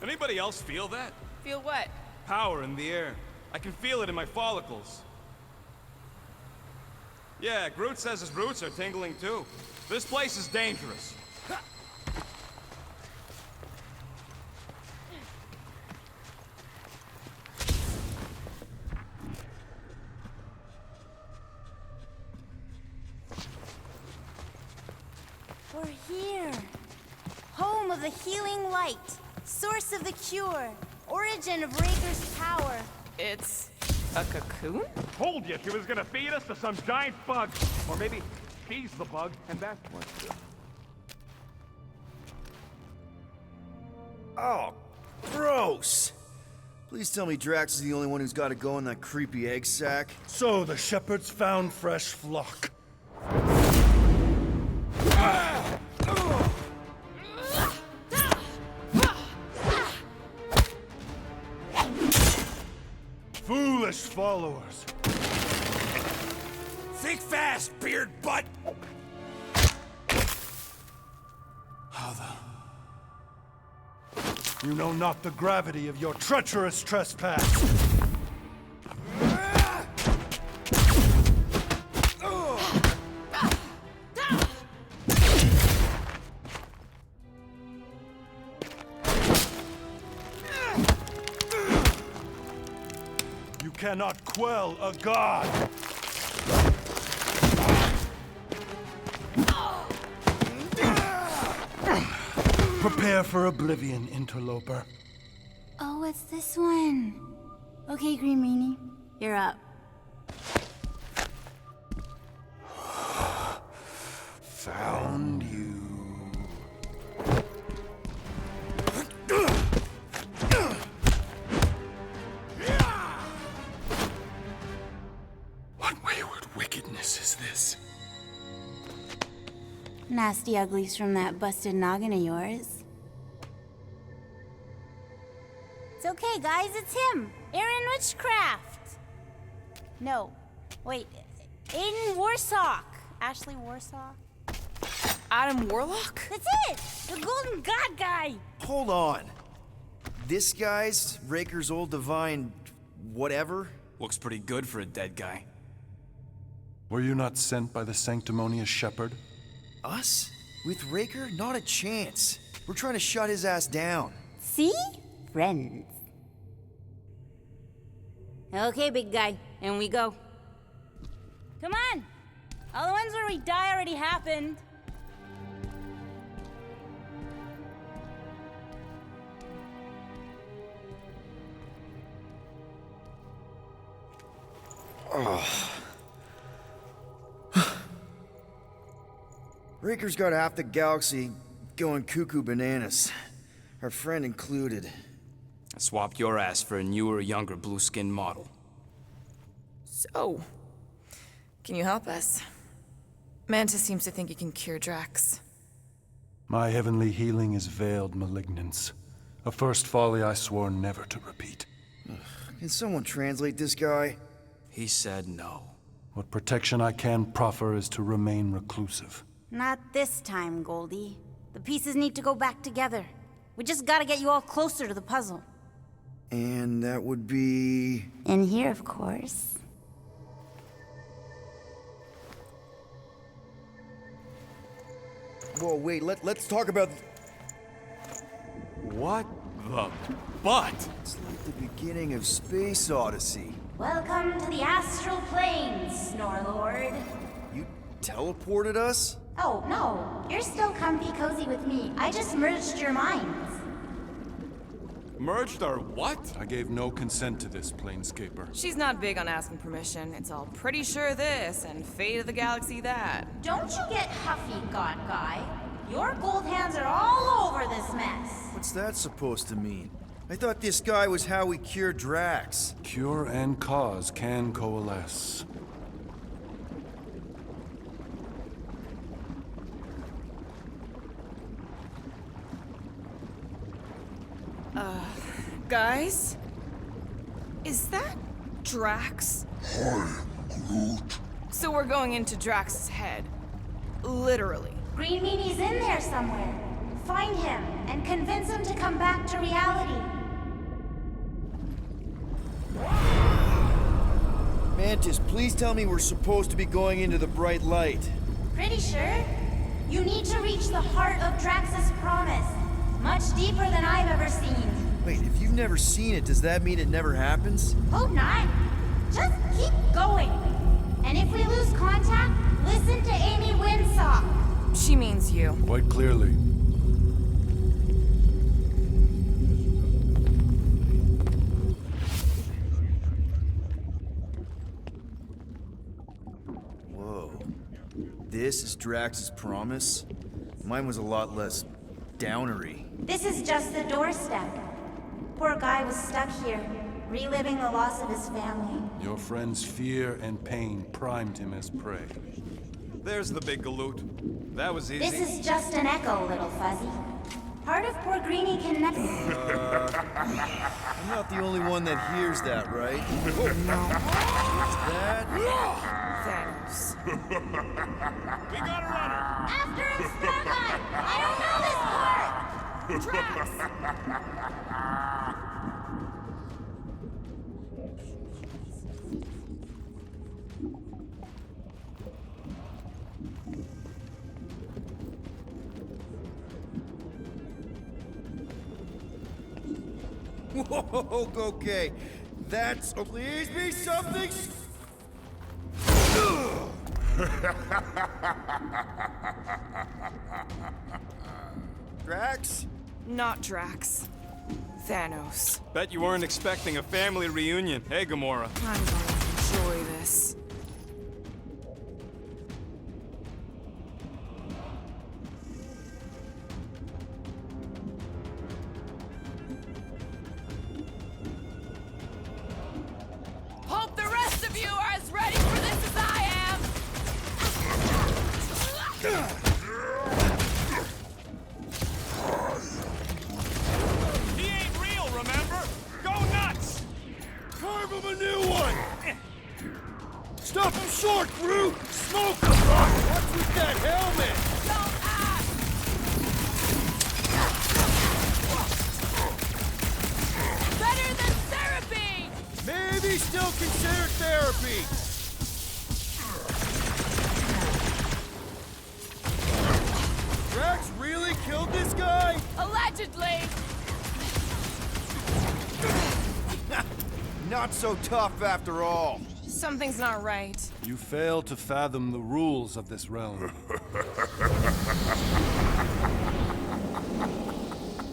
Anybody else feel that? Feel what? Power in the air. I can feel it in my follicles. Yeah, Groot says his roots are tingling too. This place is dangerous. We're here. Home of the healing light. Source of the cure. Origin of Raker's power. It's a cocoon? Told you she was gonna feed us to some giant bug. Or maybe she's the bug, and that's what... Oh, gross! Please tell me Drax is the only one who's got to go in that creepy egg sack. So the shepherds found fresh flock. Foolish followers. Think fast, beard butt! You know not the gravity of your treacherous trespass. You cannot quell a god. Prepare for oblivion, interloper. Oh, what's this one? Okay, Green Meanie, you're up. Found you. What wayward wickedness is this? Nasty uglies from that busted noggin of yours. It's okay, guys, it's him! Aaron Witchcraft! No, wait, Aiden Warsock! Ashley Warsock? Adam Warlock? That's it! The Golden God guy! Hold on. This guy's Raker's old divine... whatever? Looks pretty good for a dead guy. Were you not sent by the sanctimonious shepherd? Us? With Raker? Not a chance. We're trying to shut his ass down. See? Friends. Okay, big guy, and we go. Come on! All the ones where we die already happened. Raker's got half the galaxy going cuckoo bananas. Our friend included. I swapped your ass for a newer, younger blue-skinned model. So, can you help us? Mantis seems to think you can cure Drax. My heavenly healing is veiled malignance. A first folly I swore never to repeat. Can someone translate this guy? He said no. What protection I can proffer is to remain reclusive. Not this time, Goldie. The pieces need to go back together. We just gotta get you all closer to the puzzle. And that would be... In here, of course. Whoa, wait, let's talk about... What the butt? It's like the beginning of Space Odyssey. Welcome to the astral planes, Snorlord. You teleported us? Oh, no. You're still comfy cozy with me. I just merged your minds. Merged our what? I gave no consent to this, Planescaper. She's not big on asking permission. It's all pretty sure this and fate of the galaxy that. Don't you get huffy, God Guy. Your gold hands are all over this mess. What's that supposed to mean? I thought this guy was how we cured Drax. Cure and cause can coalesce. Guys? Is that Drax? Hi, Groot. So we're going into Drax's head. Literally. Green Meanie's in there somewhere. Find him and convince him to come back to reality. Mantis, please tell me we're supposed to be going into the bright light. Pretty sure? You need to reach the heart of Drax's promise. Much deeper than I've ever seen. Wait, if you've never seen it, does that mean it never happens? Hope not. Just keep going. And if we lose contact, listen to Amy Winsock. She means you. Quite clearly. Whoa. This is Drax's promise? Mine was a lot less downery. This is just the doorstep. Poor guy was stuck here, reliving the loss of his family. Your friend's fear and pain primed him as prey. There's the big galoot. That was easy. This is just an echo, little fuzzy. Part of poor Greenie can never... I'm not the only one that hears that, right? Oh, no. What's that? Thanos. We got a runner! After him, Starlight! I don't know this part! Drax! Whoa, okay. That's... Oh, please be something... Drax? Not Drax. Thanos. Bet you weren't expecting a family reunion, hey, Gamora? I'm gonna enjoy this. Hope the rest of you are as ready for this as I am! He ain't real, remember? Go nuts! Carve him a new one! Stop him short, Groot! Smoke him! What's with that helmet? Don't ask! Better than therapy! Maybe still consider therapy! Drax really killed this guy? Allegedly! Not so tough after all. Something's not right. You fail to fathom the rules of this realm.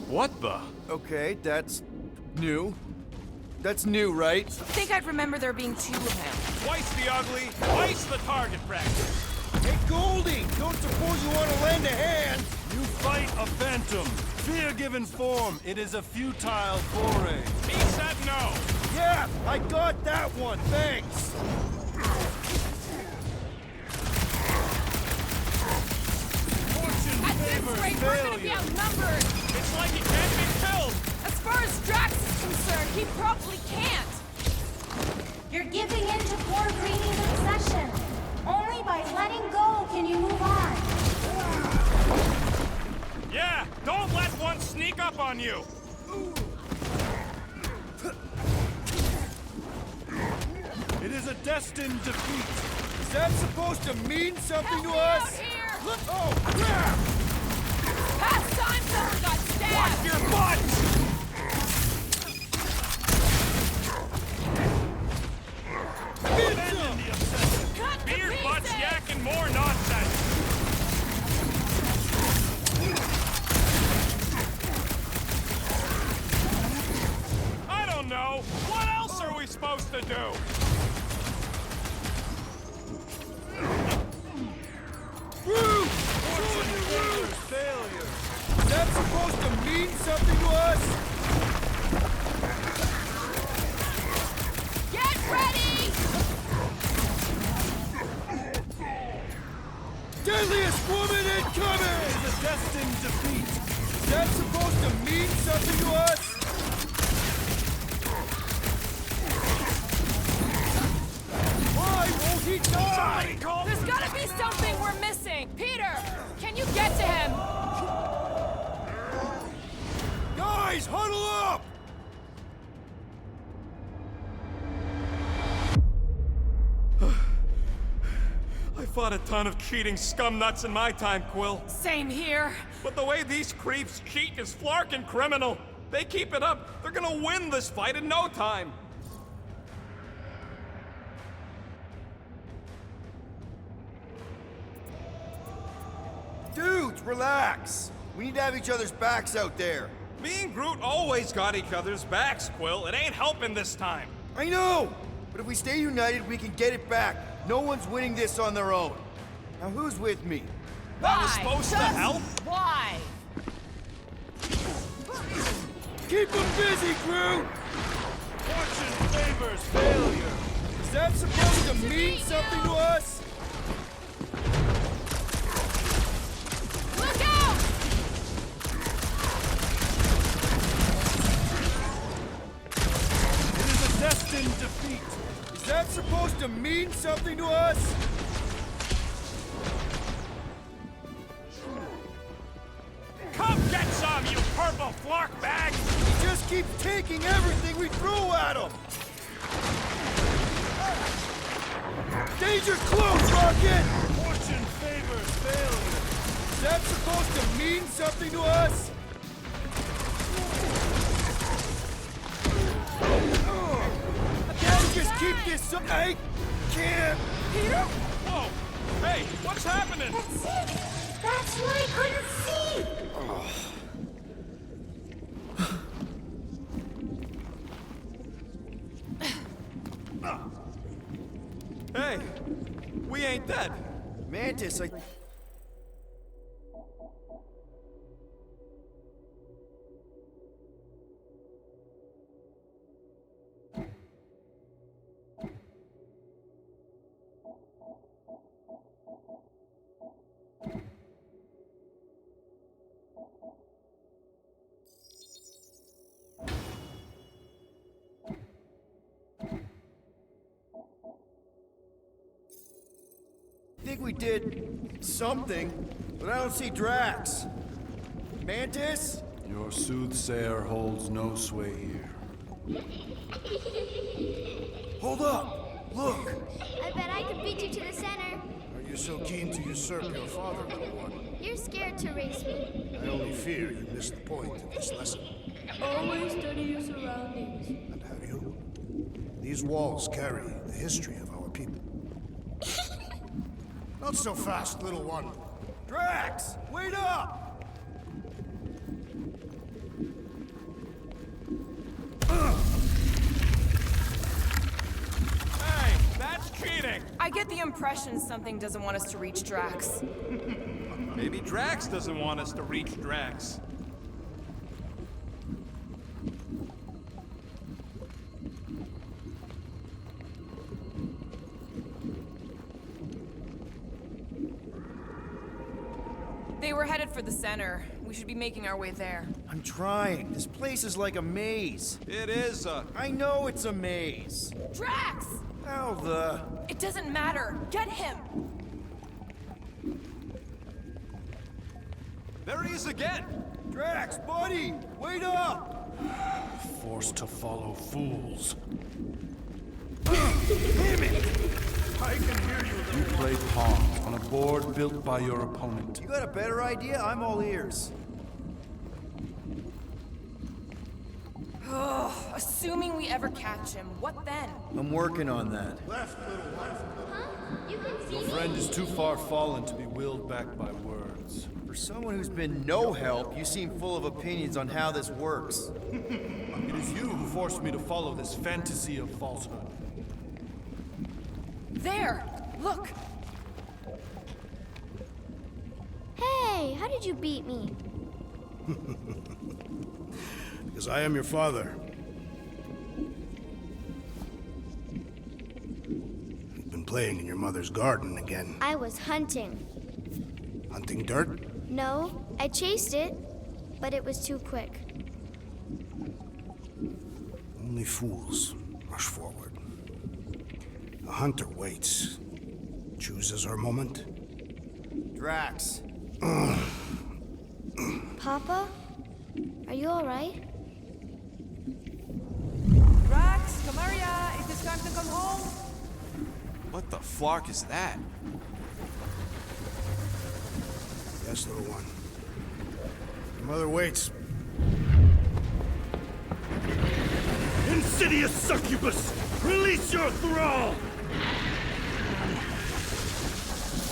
What the? Okay, that's new. That's new, right? I think I'd remember there being two of him. Twice the ugly, twice the target practice. Hey, Goldie! Don't suppose you want to lend a hand? You fight a phantom. Fear given form. It is a futile foray. He said no. Yeah, I got that one, thanks! Fortune At this favors rate, we're gonna be failure. outnumbered! It's like he can't be killed. As far as Drax is concerned, he probably can't! You're giving in to poor Greenie's obsession. Only by letting go can you move on. Yeah, don't let one sneak up on you. It is a destined defeat. Is that supposed to mean something to Help me out us? here! Oh, crap! Past time someone got stabbed! Watch your butt! Abandon the obsession. Cut to Beard butts pieces! yakking more nonsense. I don't know. What else are we supposed to do? Groot! Fortune favors failure. Is that supposed to mean something to us? Get ready! Deadliest woman incoming! It is a destined defeat. Is that supposed to mean something to us? Why won't he die? There's gotta be something we're missing! Peter! Can you get to him? huddle up! I fought a ton of cheating scumnuts in my time, Quill. Same here. But the way these creeps cheat is flarkin' criminal. They keep it up, they're gonna win this fight in no time. Dudes, relax. We need to have each other's backs out there. Me and Groot always got each other's backs, Quill. It ain't helping this time. I know! But if we stay united, we can get it back. No one's winning this on their own. Now who's with me? That was supposed to help? Why? Keep them busy, Groot! Fortune favors failure. Is that supposed to mean something to us? Look out! It is a destined defeat. Is that supposed to mean something to us? Come get some, you purple flark bag! He just keeps taking everything we throw at him! Danger close, Rocket! Fortune favors failure. Is that supposed to mean something to us? Can't we just keep this up? I can't. Peter? Whoa! Hey, what's happening? That's it! That's what I couldn't see! Hey, we ain't dead. Mantis, I... think we did something, but I don't see Drax. Mantis? Your soothsayer holds no sway here. Hold up! Look! I bet I could beat you to the center. Are you so keen to usurp your father, little one? You're scared to race me. I only fear you missed the point of this lesson. Always study your surroundings. And have you? These walls carry the history of our people. Not so fast, little one. Drax! Wait up! Hey, that's cheating. I get the impression something doesn't want us to reach Drax. Maybe Drax doesn't want us to reach Drax. They were headed for the center. We should be making our way there. I'm trying. This place is like a maze. It is I know it's a maze. Drax! How the... It doesn't matter. Get him! There he is again. Drax, buddy! Wait up! Forced to follow fools. Damn it! I can hear you. You play pawn on a board built by your opponent. You got a better idea? I'm all ears. Assuming we ever catch him, what then? I'm working on that. Left, little one. Huh? You can see Your me? friend is too far fallen to be willed back by words. For someone who's been no help, you seem full of opinions on how this works. It is you who forced me to follow this fantasy of falsehood. There! Look! Hey, how did you beat me? Because I am your father. You've been playing in your mother's garden again. I was hunting. Hunting dirt? No, I chased it, but it was too quick. Only fools rush forward. A hunter waits. Chooses her moment. Drax. Papa? Are you alright? it's time to come home. What the flark is that? Yes, little one. Your mother waits. Insidious succubus! Release your thrall!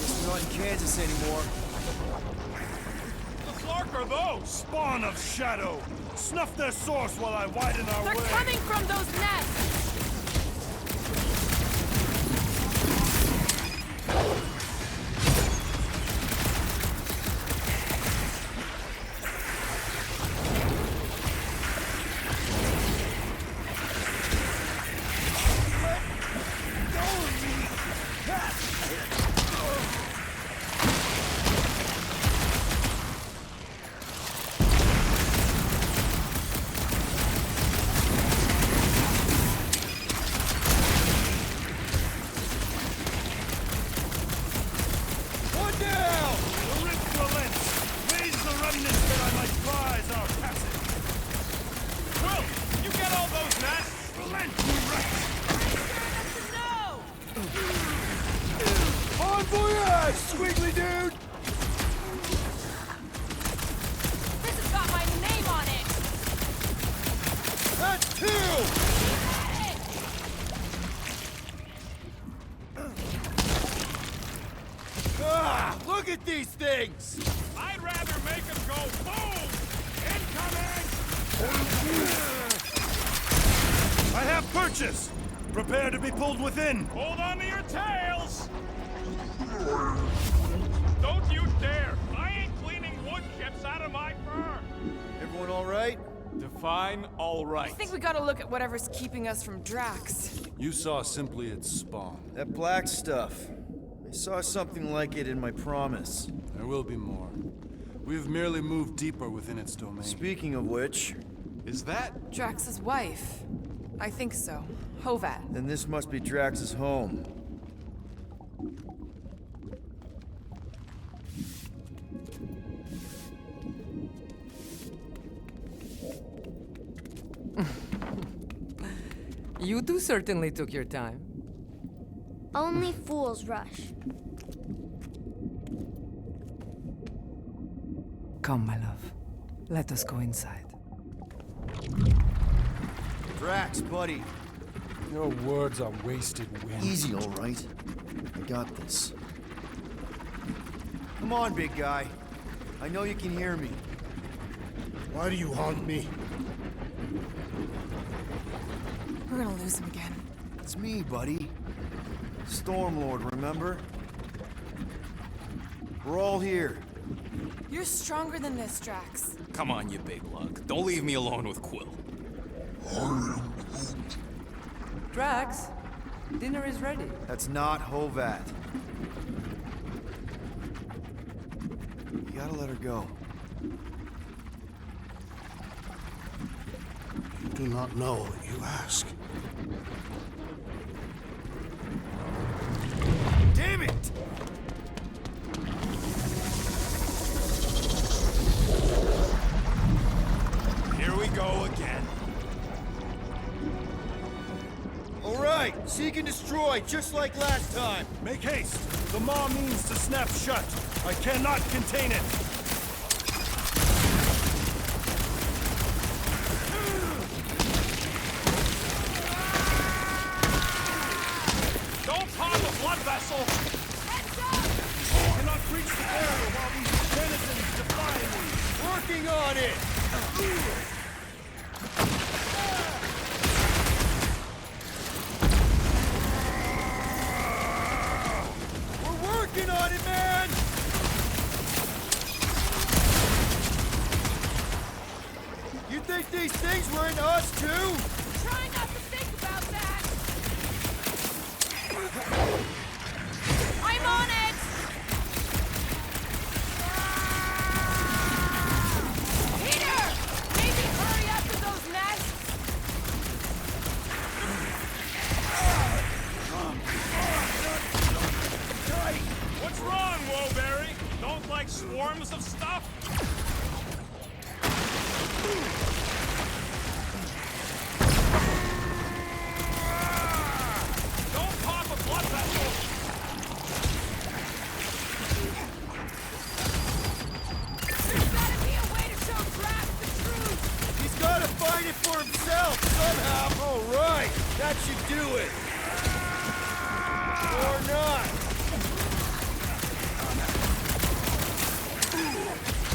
Guess we're not in Kansas anymore. The Flark are those? Spawn of shadow! Snuff their source while I widen our They're way! coming from those nests! One down! The rift relents! Raise the remnants that I might prize our passage! Quill, you get all those nests? Relent, you wretch! On voyage, squiggly dude! This has got my name on it! That's two! Ah, look at these things! I'd rather make them go boom! Incoming! I have purchase! Prepare to be pulled within! Hold on to your tails! Don't you dare! I ain't cleaning wood chips out of my fur! Everyone all right? Define all right. I think we gotta look at whatever's keeping us from Drax. You saw simply its spawn. That black stuff. I saw something like it in my promise. There will be more. We have merely moved deeper within its domain. Speaking of which, Is that? Drax's wife. I think so. Hovat. then this must be Drax's home. You two certainly took your time. Only fools rush. Come, my love. Let us go inside. Drax, buddy. Your words are wasted wind. Easy, all right. I got this. Come on, big guy. I know you can hear me. Why do you haunt me? We're gonna lose him again. It's me, buddy. Stormlord, remember? We're all here. You're stronger than this, Drax. Come on, you big lug. Don't leave me alone with Quill. Drax, dinner is ready. That's not Hovat. You gotta let her go. You do not know what you ask. Damn it! Here we go again. All right, seek and destroy, just like last time. Make haste! The maw means to snap shut. I cannot contain it. Don't pop a blood vessel! I cannot reach the area while these denizens defy me. Working on it! We're working on it, man! You think these things were into us, too? Try not to think about that! I'm on it! Peter! Maybe hurry up to those nests! What's wrong, Woberry? Don't like swarms of stuff? somehow. All right, that should do it. Or not.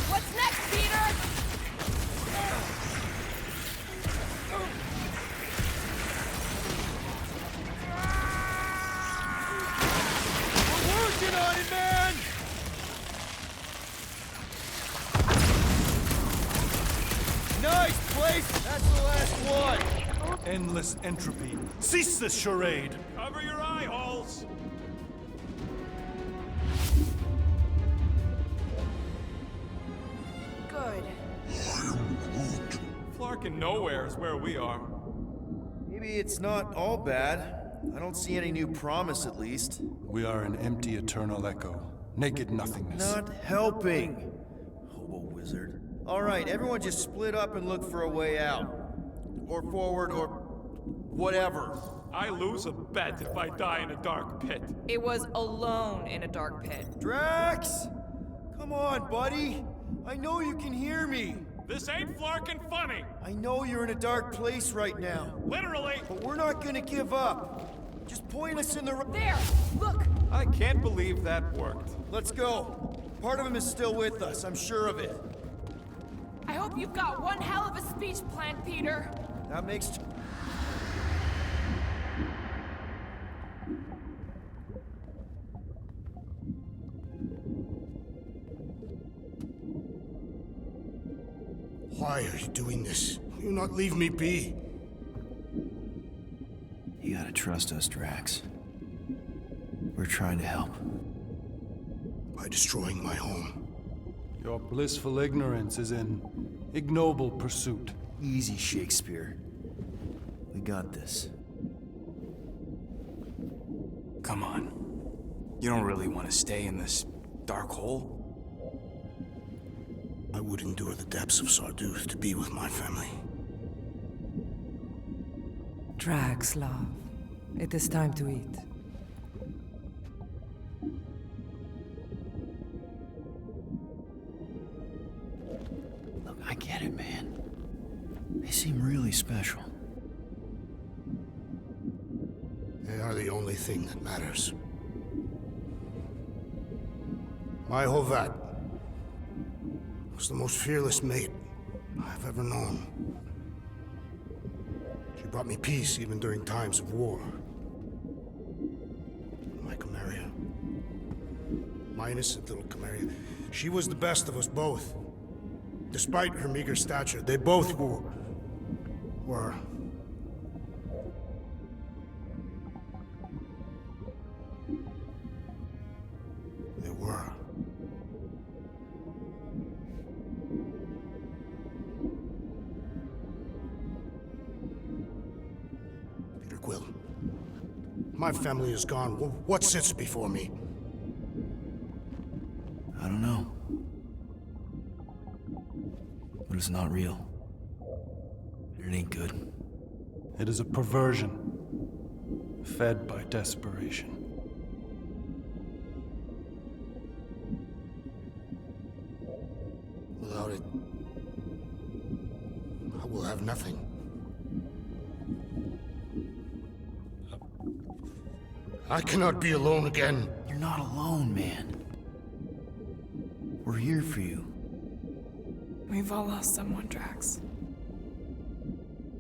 What's next, Peter? We're working on it, man! Nice place! That's the last one! Endless entropy. Cease this charade! Cover your eye holes. Good. Flarkin' nowhere is where we are. Maybe it's not all bad. I don't see any new promise, at least. We are an empty eternal echo. Naked nothingness. Not helping. Hobo wizard. All right, everyone just split up and look for a way out. Or forward, or whatever. I lose a bet if I die in a dark pit. It was alone in a dark pit. Drax! Come on, buddy. I know you can hear me. This ain't Flarkin' funny. I know you're in a dark place right now. Literally. But we're not gonna give up. Just point us in the right... There! Look! I can't believe that worked. Let's go. Part of him is still with us, I'm sure of it. I hope you've got one hell of a speech planned, Peter. That makes... Why are you doing this? Will you not leave me be? You gotta trust us, Drax. We're trying to help. By destroying my home. Your blissful ignorance is an ignoble pursuit. Easy, Shakespeare. We got this. Come on. You don't really want to stay in this dark hole? I would endure the depths of Sarduth to be with my family. Drax, love. It is time to eat. Look, I get it, man. They seem really special. They are the only thing that matters. My Hovat was the most fearless mate I've ever known. She brought me peace even during times of war. My Camarilla. My innocent little Camarilla. She was the best of us both. Despite her meager stature, they both were. They were. Peter Quill. My family is gone. What sits before me? I don't know. But it's not real. It ain't good. It is a perversion, fed by desperation. Without it, I will have nothing. I cannot be alone again. You're not alone, man. We're here for you. We've all lost someone, Drax.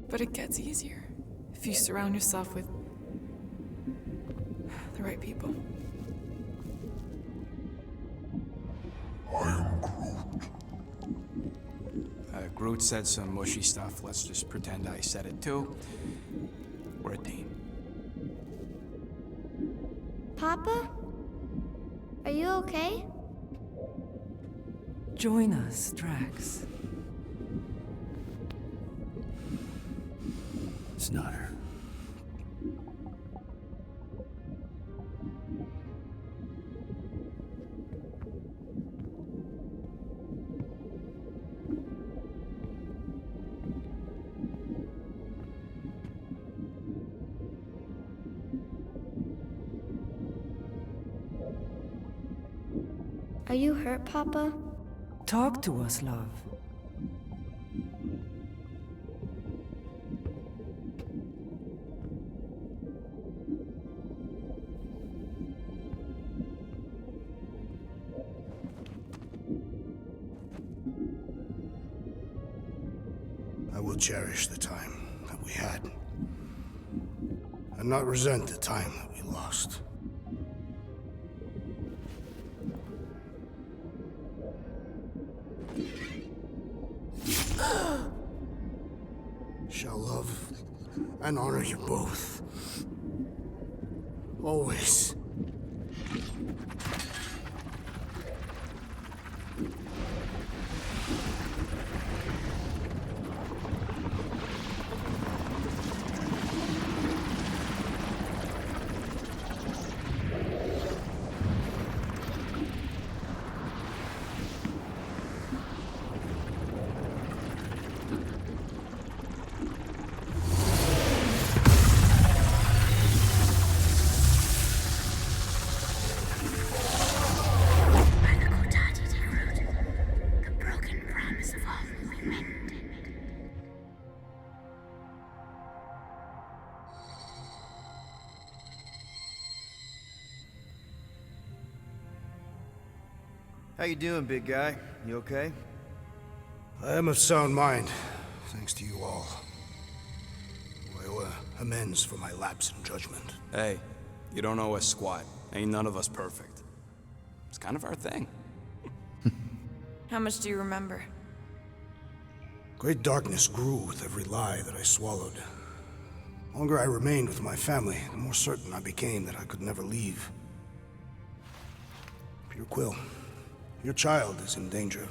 But it gets easier if you surround yourself with the right people. I am Groot. Groot said some mushy stuff. Let's just pretend I said it too. We're a team. Papa? Are you okay? Join us, Drax. It's not her. Are you hurt, Papa? Talk to us, love. will cherish the time that we had, and not resent the time that we lost. Shall love and honor you both. Always. How you doing, big guy? You okay? I am of sound mind, thanks to you all. I owe amends for my lapse in judgment. Hey, you don't owe us squat. Ain't none of us perfect. It's kind of our thing. How much do you remember? Great darkness grew with every lie that I swallowed. The longer I remained with my family, the more certain I became that I could never leave. Pure Quill, your child is in danger.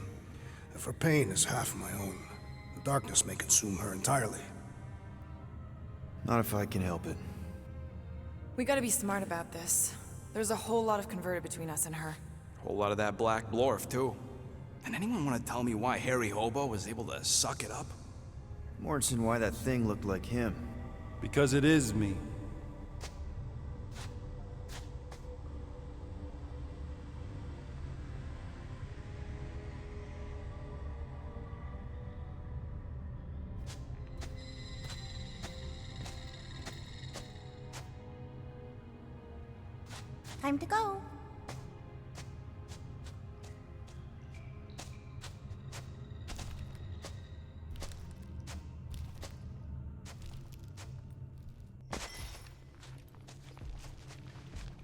If her pain is half my own, the darkness may consume her entirely. Not if I can help it. We gotta be smart about this. There's a whole lot of converted between us and her. Whole lot of that black blorf, too. And anyone want to tell me why Harry Hobo was able to suck it up? Morrison, why that thing looked like him. Because it is me. Time to go.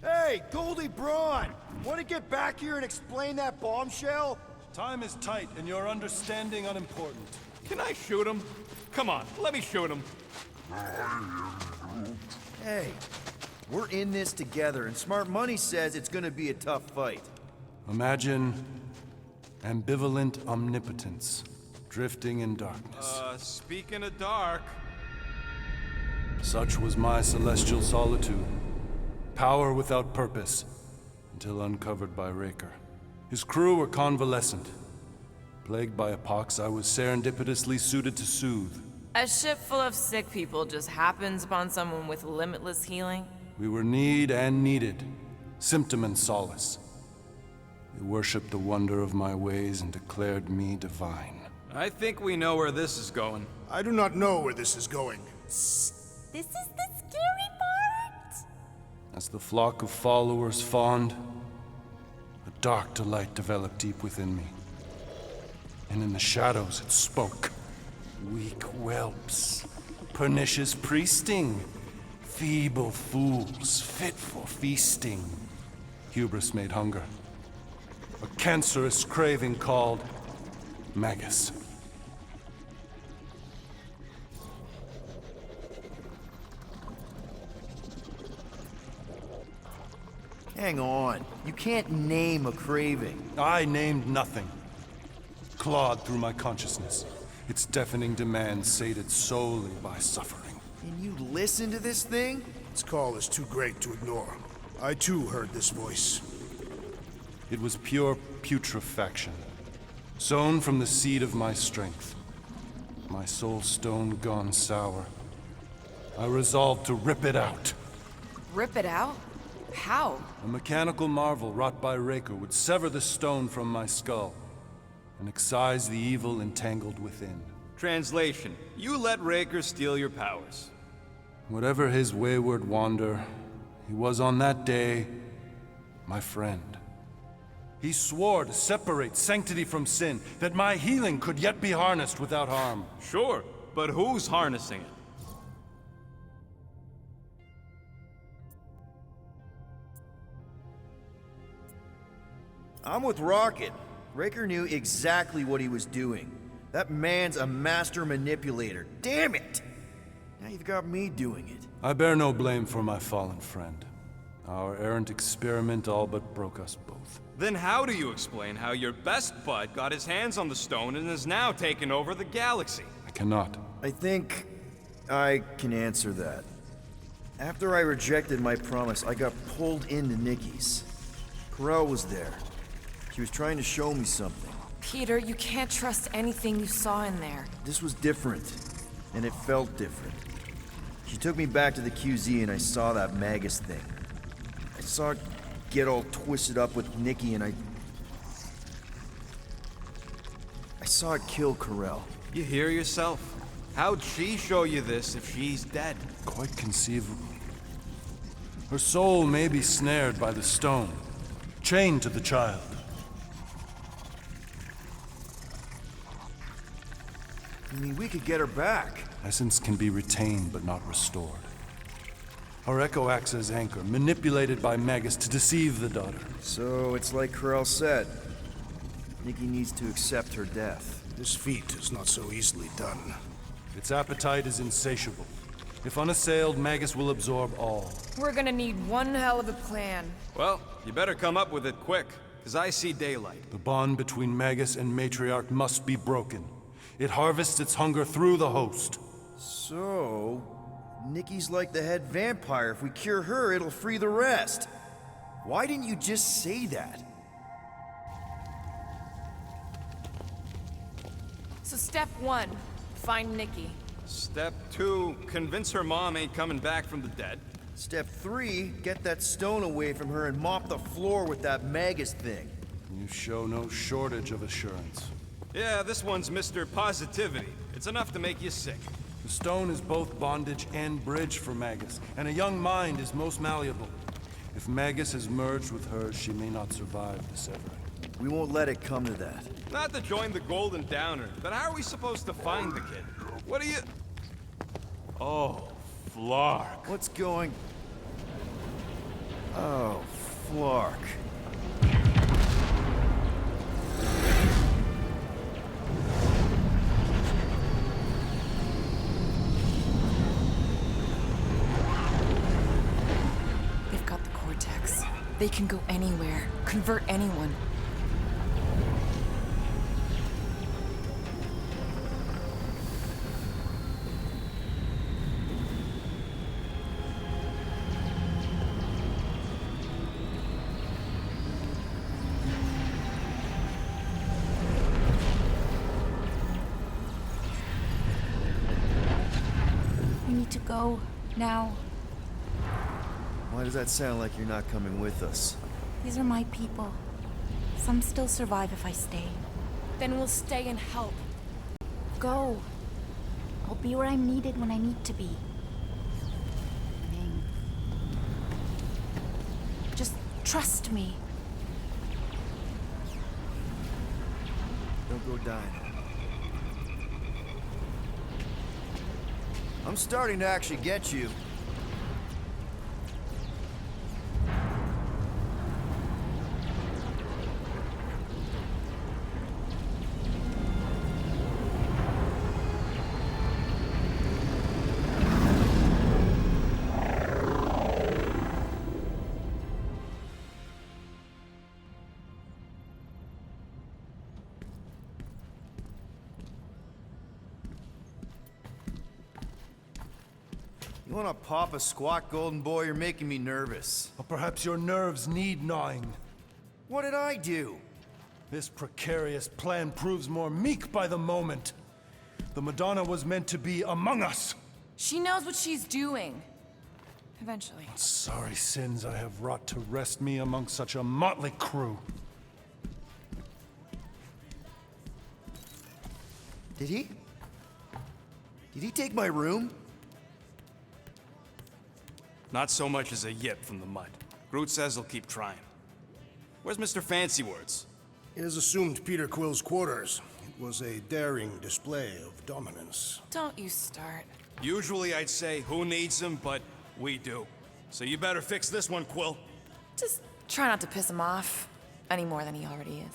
Hey, Goldie Braun! Want to get back here and explain that bombshell? Time is tight and your understanding unimportant. Can I shoot him? Come on, let me shoot him. Hey, we're in this together, and Smart Money says it's gonna be a tough fight. Imagine ambivalent omnipotence, drifting in darkness. Speaking of dark... Such was my celestial solitude. Power without purpose, until uncovered by Raker. His crew were convalescent. Plagued by a pox I was serendipitously suited to soothe. A ship full of sick people just happens upon someone with limitless healing? We were need and needed, symptom and solace. They worshipped the wonder of my ways and declared me divine. I think we know where this is going. I do not know where this is going. This is the scary part. As the flock of followers fawned, a dark delight developed deep within me. And in the shadows it spoke. Weak whelps, pernicious priesting, feeble fools fit for feasting. Hubris made hunger. A cancerous craving called Magus. Hang on. You can't name a craving. I named nothing. Clawed through my consciousness, its deafening demands sated solely by suffering. Can you listen to this thing? Its call is too great to ignore. I too heard this voice. It was pure putrefaction, sown from the seed of my strength. My soul stone gone sour. I resolved to rip it out. Rip it out? How? A mechanical marvel wrought by Raker would sever the stone from my skull and excise the evil entangled within. Translation: you let Raker steal your powers. Whatever his wayward wander, he was on that day my friend. He swore to separate sanctity from sin, that my healing could yet be harnessed without harm. Sure, But who's harnessing it? I'm with Rocket. Raker knew exactly what he was doing. That man's a master manipulator. Damn it! Now you've got me doing it. I bear no blame for my fallen friend. Our errant experiment all but broke us both. Then how do you explain how your best bud got his hands on the stone and is now taking over the galaxy? I cannot. I think I can answer that. After I rejected my promise, I got pulled into Nikki's. Corel was there. She was trying to show me something. Peter, you can't trust anything you saw in there. This was different, and it felt different. She took me back to the QZ and I saw that Magus thing. I saw it get all twisted up with Nikki and I saw it kill Corel. You hear yourself? How'd she show you this if she's dead? Quite conceivable. Her soul may be snared by the stone, chained to the child. I mean, we could get her back. Essence can be retained but not restored. Our echo acts as anchor, manipulated by Magus to deceive the daughter. So it's like Corel said. Nikki needs to accept her death. This feat is not so easily done. Its appetite is insatiable. If unassailed, Magus will absorb all. We're gonna need one hell of a plan. Well, you better come up with it quick, because I see daylight. The bond between Magus and Matriarch must be broken. It harvests its hunger through the host. So, Nikki's like the head vampire. If we cure her, it'll free the rest. Why didn't you just say that? So step 1, find Nikki. Step 2, convince her mom ain't coming back from the dead. Step 3, get that stone away from her and mop the floor with that Magus thing. You show no shortage of assurance. Yeah, this one's Mr. Positivity. It's enough to make you sick. The stone is both bondage and bridge for Magus, and a young mind is most malleable. If Magus is merged with hers, she may not survive the severing. We won't let it come to that. Not to join the Golden Downer, but how are we supposed to find the kid? What are you... Oh, Flark. What's going... Oh, Flark. They've got the Cortex. They can go anywhere, convert anyone. We need to go now. Why does that sound like you're not coming with us? These are my people. Some still survive if I stay. Then we'll stay and help. Go. I'll be where I'm needed when I need to be. Just trust me. Don't go dying. I'm starting to actually get you. You wanna pop a squat, golden boy? You're making me nervous. Or perhaps your nerves need gnawing. What did I do? This precarious plan proves more meek by the moment. The Madonna was meant to be among us. She knows what she's doing. Eventually. Sorry sins I have wrought to wrest me among such a motley crew. Did he? Did he take my room? Not so much as a yip from the mud. Groot says he'll keep trying. Where's Mr. Fancy Words? It is assumed Peter Quill's quarters. was a daring display of dominance. Don't you start. Usually I'd say, who needs him, but we do. So you better fix this one, Quill. Just try not to piss him off any more than he already is.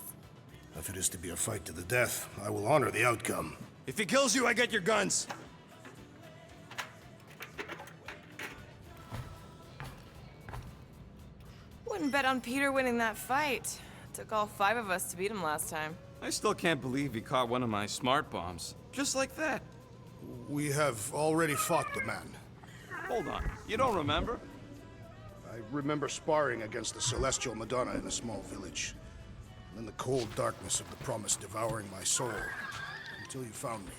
If it is to be a fight to the death, I will honor the outcome. If he kills you, I get your guns. Wouldn't bet on Peter winning that fight. Took all 5 of us to beat him last time. I still can't believe he caught one of my smart bombs. Just like that. We have already fought the man. Hold on, you don't remember? I remember sparring against the Celestial Madonna in a small village. And the cold darkness of the promise devouring my soul. Until you found me.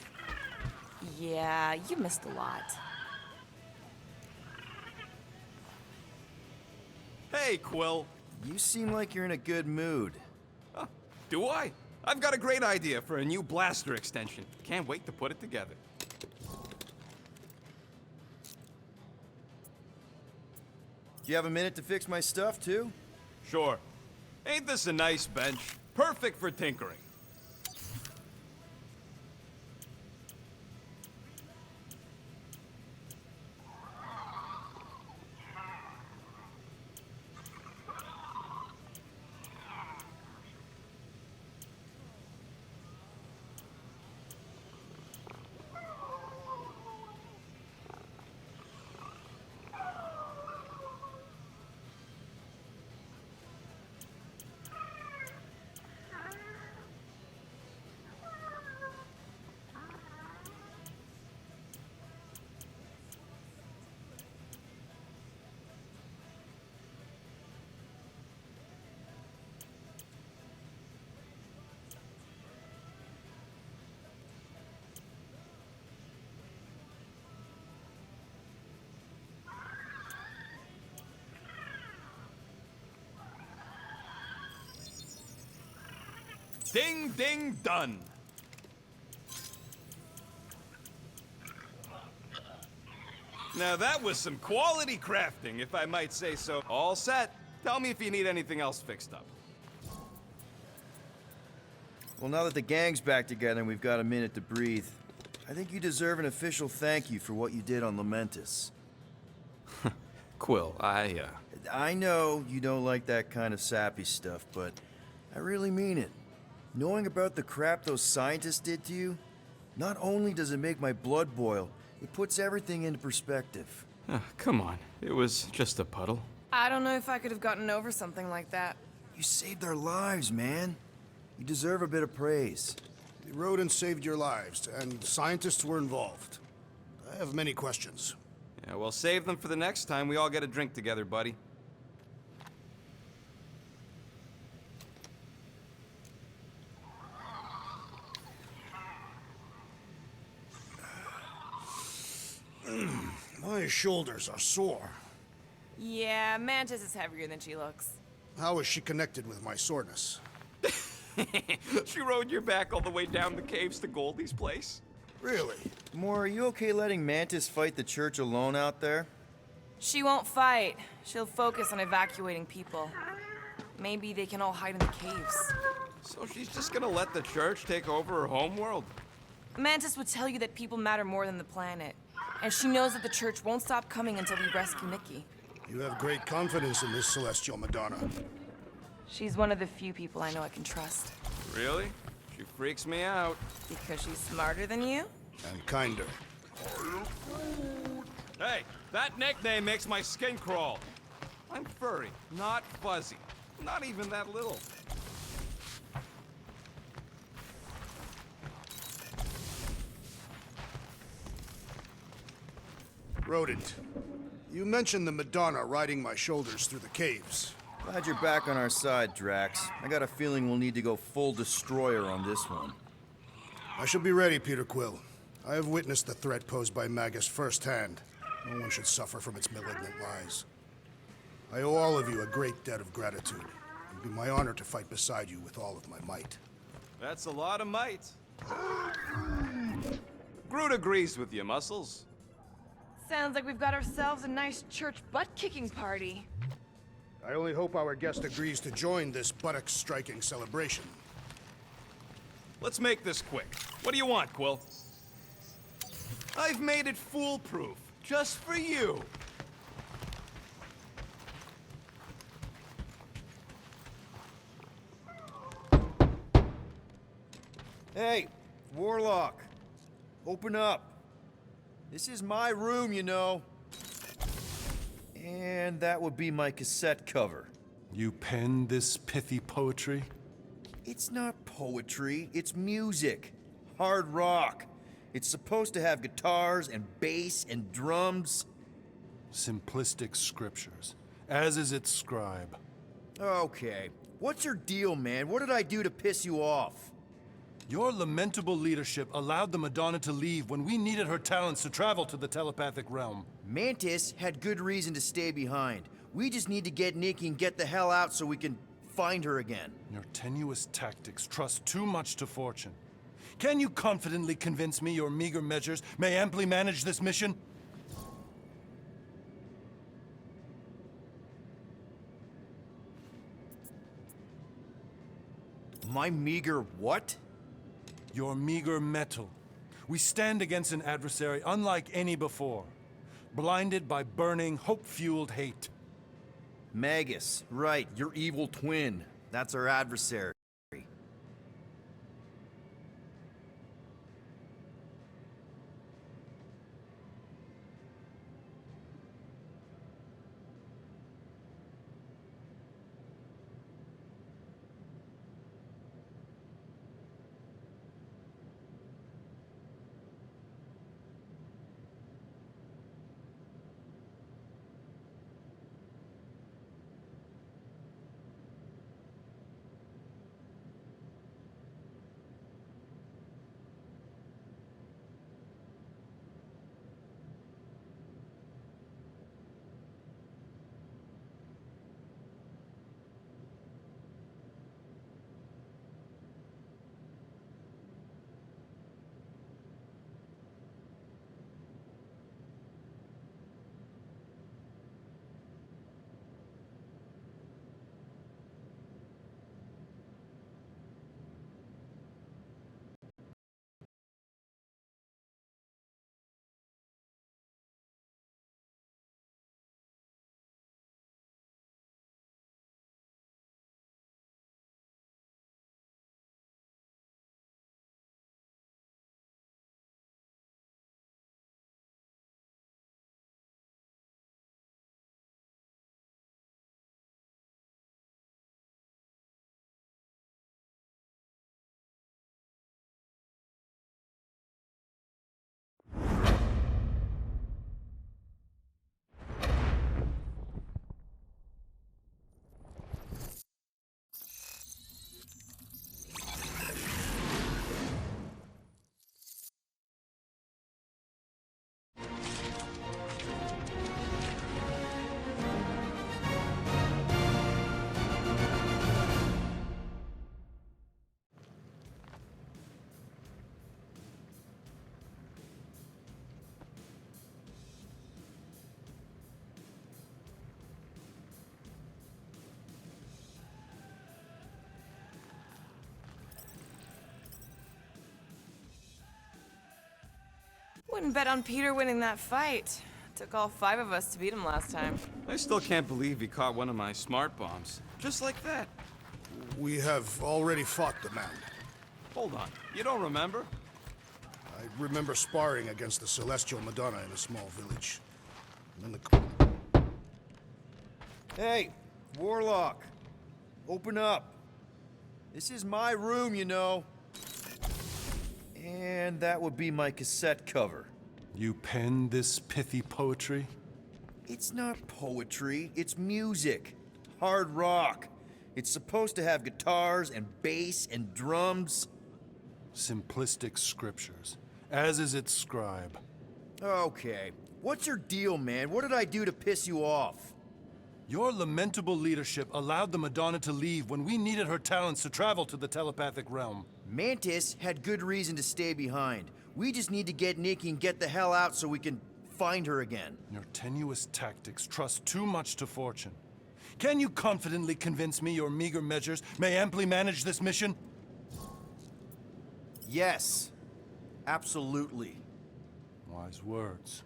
Yeah, you missed a lot. Hey, Quill. You seem like you're in a good mood. Huh, do I? I've got a great idea for a new blaster extension. Can't wait to put it together. Do you have a minute to fix my stuff, too? Sure. Ain't this a nice bench? Perfect for tinkering. Ding, ding, done. Now that was some quality crafting, if I might say so. All set. Tell me if you need anything else fixed up. Well, now that the gang's back together and we've got a minute to breathe, I think you deserve an official thank you for what you did on Lamentus. Quill, I know you don't like that kind of sappy stuff, but I really mean it. Knowing about the crap those scientists did to you, not only does it make my blood boil, it puts everything into perspective. Come on. It was just a puddle. I don't know if I could have gotten over something like that. You saved their lives, man. You deserve a bit of praise. The rodents saved your lives, and scientists were involved. I have many questions. Yeah, well, save them for the next time we all get a drink together, buddy. My shoulders are sore. Yeah, Mantis is heavier than she looks. How is she connected with my soreness? She rode your back all the way down the caves to Goldie's place? Really? Moore, are you okay letting Mantis fight the church alone out there? She won't fight. She'll focus on evacuating people. Maybe they can all hide in the caves. So she's just gonna let the church take over her homeworld? Mantis would tell you that people matter more than the planet. And she knows that the church won't stop coming until we rescue Nikki. You have great confidence in this Celestial Madonna. She's one of the few people I know I can trust. Really? She freaks me out. Because she's smarter than you? And kinder. Hey, that nickname makes my skin crawl. I'm furry, not fuzzy. Not even that little. Rodent, you mentioned the Madonna riding my shoulders through the caves. Glad you're back on our side, Drax. I got a feeling we'll need to go full destroyer on this one. I shall be ready, Peter Quill. I have witnessed the threat posed by Magus firsthand. No one should suffer from its malignant lies. I owe all of you a great debt of gratitude. It would be my honor to fight beside you with all of my might. That's a lot of might. Groot agrees with you, Muscles. Sounds like we've got ourselves a nice church butt-kicking party. I only hope our guest agrees to join this buttock-striking celebration. Let's make this quick. What do you want, Quill? I've made it foolproof, just for you. Hey, Warlock. Open up. This is my room, you know. And that would be my cassette cover. You penned this pithy poetry? It's not poetry, it's music. Hard rock. It's supposed to have guitars and bass and drums. Simplistic scriptures, as is its scribe. Okay. What's your deal, man? What did I do to piss you off? Your lamentable leadership allowed the Madonna to leave when we needed her talents to travel to the telepathic realm. Mantis had good reason to stay behind. We just need to get Nikki and get the hell out so we can find her again. Your tenuous tactics trust too much to fortune. Can you confidently convince me your meager measures may amply manage this mission? My meager what? Your meager metal. We stand against an adversary unlike any before, blinded by burning, hope-fueled hate. Magus, right, your evil twin. That's our adversary. Wouldn't bet on Peter winning that fight. Took all 5 of us to beat him last time. I still can't believe he caught one of my smart bombs. Just like that. We have already fought the man. Hold on. You don't remember? I remember sparring against the Celestial Madonna in a small village. And then the... Hey, Warlock. Open up. This is my room, you know. And that would be my cassette cover. You penned this pithy poetry? It's not poetry, it's music. Hard rock. It's supposed to have guitars and bass and drums. Simplistic scriptures, as is its scribe. Okay. What's your deal, man? What did I do to piss you off? Your lamentable leadership allowed the Madonna to leave when we needed her talents to travel to the telepathic realm. Mantis had good reason to stay behind. We just need to get Nikki and get the hell out so we can find her again. Your tenuous tactics trust too much to fortune. Can you confidently convince me your meager measures may amply manage this mission? Yes. Absolutely. Wise words.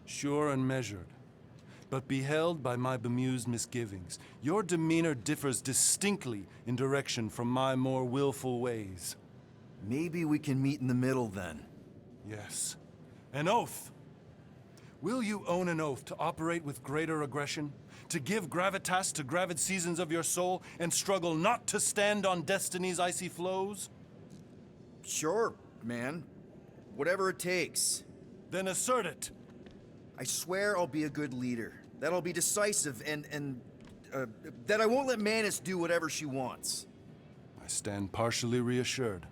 Sure and measured. But beheld by my bemused misgivings, your demeanor differs distinctly in direction from my more willful ways. Maybe we can meet in the middle then. Yes. An oath! Will you own an oath to operate with greater aggression? To give gravitas to gravid seasons of your soul and struggle not to stand on destiny's icy flows? Sure, man. Whatever it takes. Then assert it! I swear I'll be a good leader. That I'll be decisive and that I won't let Mantis do whatever she wants. I stand partially reassured.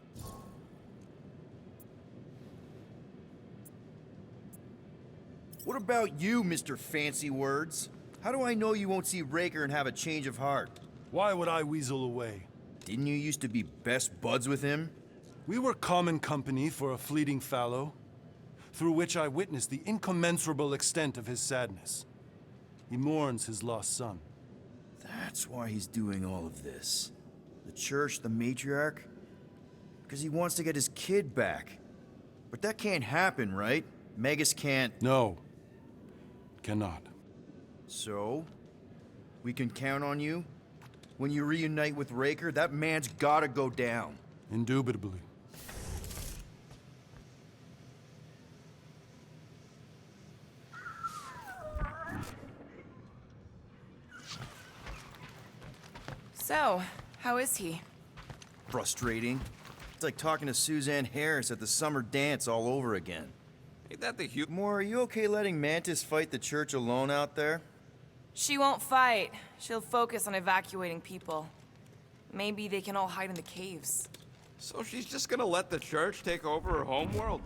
What about you, Mr. Fancy Words? How do I know you won't see Raker and have a change of heart? Why would I weasel away? Didn't you used to be best buds with him? We were common company for a fleeting fallow, through which I witnessed the incommensurable extent of his sadness. He mourns his lost son. That's why he's doing all of this. The church, the matriarch? Because he wants to get his kid back. But that can't happen, right? Magus can't... No. Cannot. So? We can count on you? When you reunite with Raker, that man's gotta go down. Indubitably. So, how is he? Frustrating. It's like talking to Suzanne Harris at the summer dance all over again. Ain't that the huge... Moore, are you okay letting Mantis fight the church alone out there? She won't fight. She'll focus on evacuating people. Maybe they can all hide in the caves. So she's just gonna let the church take over her homeworld?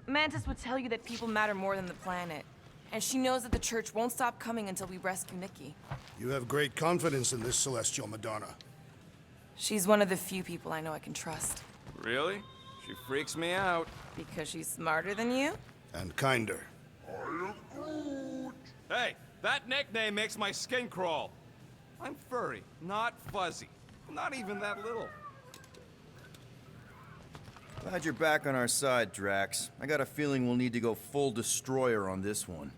Mantis would tell you that people matter more than the planet. And she knows that the church won't stop coming until we rescue Nikki. You have great confidence in this celestial Madonna. She's one of the few people I know I can trust. Really? She freaks me out. Because she's smarter than you? And kinder. Hey, that nickname makes my skin crawl. I'm furry, not fuzzy. Not even that little. Glad you're back on our side, Drax. I got a feeling we'll need to go full destroyer on this one.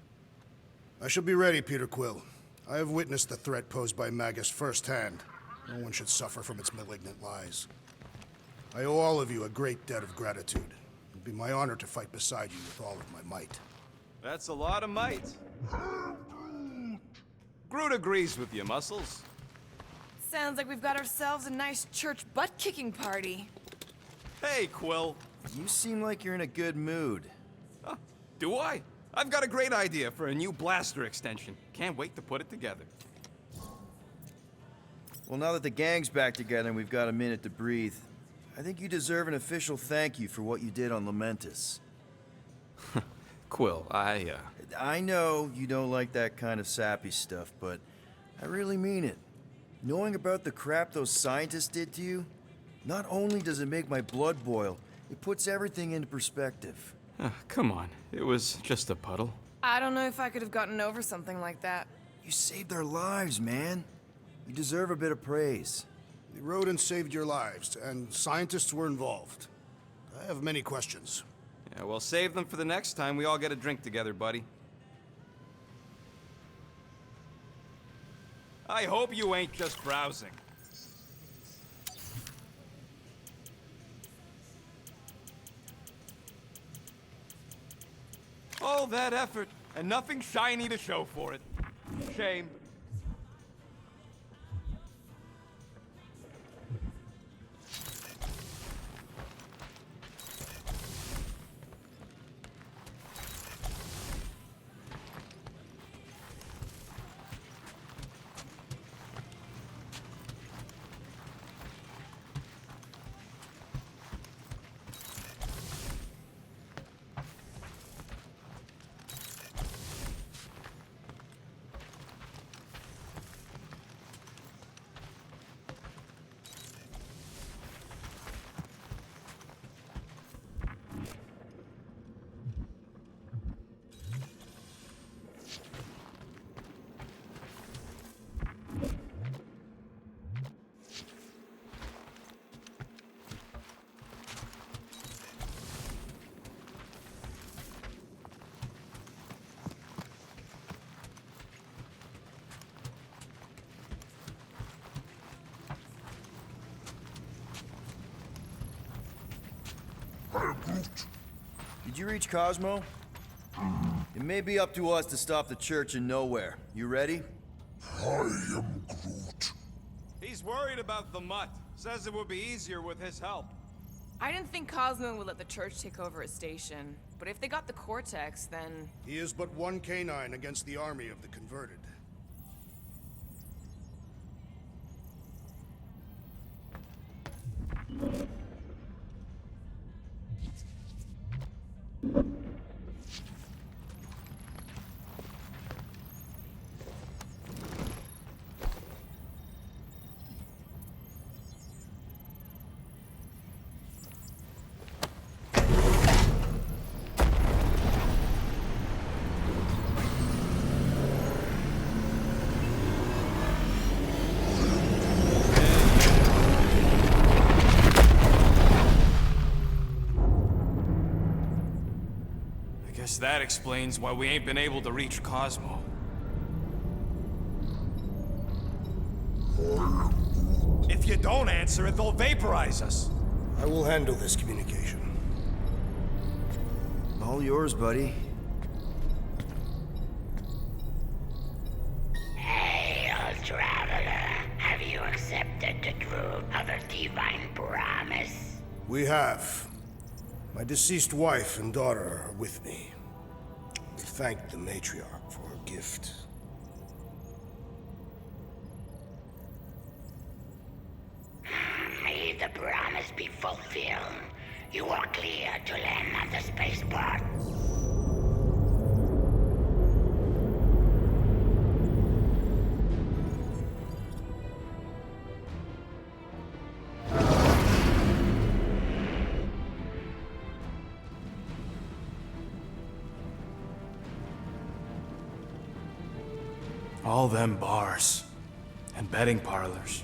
I shall be ready, Peter Quill. I have witnessed the threat posed by Magus firsthand. No one should suffer from its malignant lies. I owe all of you a great debt of gratitude. It would be my honor to fight beside you with all of my might. That's a lot of might. Groot agrees with you, Muscles. Sounds like we've got ourselves a nice church butt-kicking party. Hey, Quill. You seem like you're in a good mood. Huh, do I? I've got a great idea for a new blaster extension. Can't wait to put it together. Well, now that the gang's back together and we've got a minute to breathe, I think you deserve an official thank you for what you did on Lamentis. Quill, I know you don't like that kind of sappy stuff, but I really mean it. Knowing about the crap those scientists did to you, not only does it make my blood boil, it puts everything into perspective. Come on. It was just a puddle. I don't know if I could have gotten over something like that. You saved their lives, man. You deserve a bit of praise. The rodents saved your lives, and scientists were involved. I have many questions. Yeah, well, save them for the next time we all get a drink together, buddy. I hope you ain't just browsing. All that effort, and nothing shiny to show for it. Shame. Did you reach Cosmo? It may be up to us to stop the Church in Nowhere. You ready? I am Groot. He's worried about the mutt. Says it would be easier with his help. I didn't think Cosmo would let the Church take over his station. But if they got the Cortex, then... He is but one canine against the army of the converted. Guess that explains why we ain't been able to reach Cosmo. If you don't answer it, they'll vaporize us. I will handle this communication. All yours, buddy. Hail, traveler. Have you accepted the truth of a divine promise? We have. My deceased wife and daughter are with me. We thank the matriarch for her gift. May the promise be fulfilled. You are clear to land on the spaceport. All them bars. And betting parlors.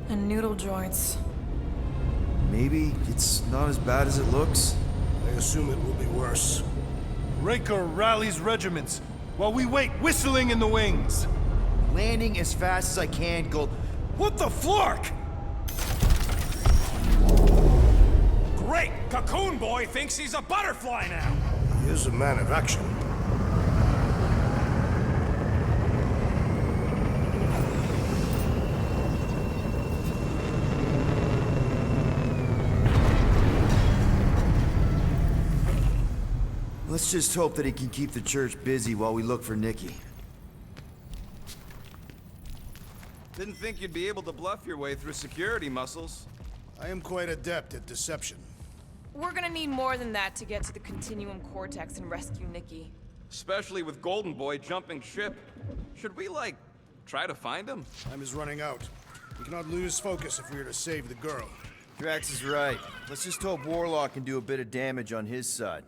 And noodle joints. Maybe it's not as bad as it looks. I assume it will be worse. Raker rallies regiments while we wait whistling in the wings. Landing as fast as I can, Gold. What the flark? Great! Cocoon Boy thinks he's a butterfly now! He is a man of action. Let's just hope that he can keep the Church busy while we look for Nikki. Didn't think you'd be able to bluff your way through security muscles. I am quite adept at deception. We're gonna need more than that to get to the Continuum Cortex and rescue Nikki. Especially with Golden Boy jumping ship. Should we, like, try to find him? Time is running out. We cannot lose focus if we are to save the girl. Drax is right. Let's just hope Warlock can do a bit of damage on his side.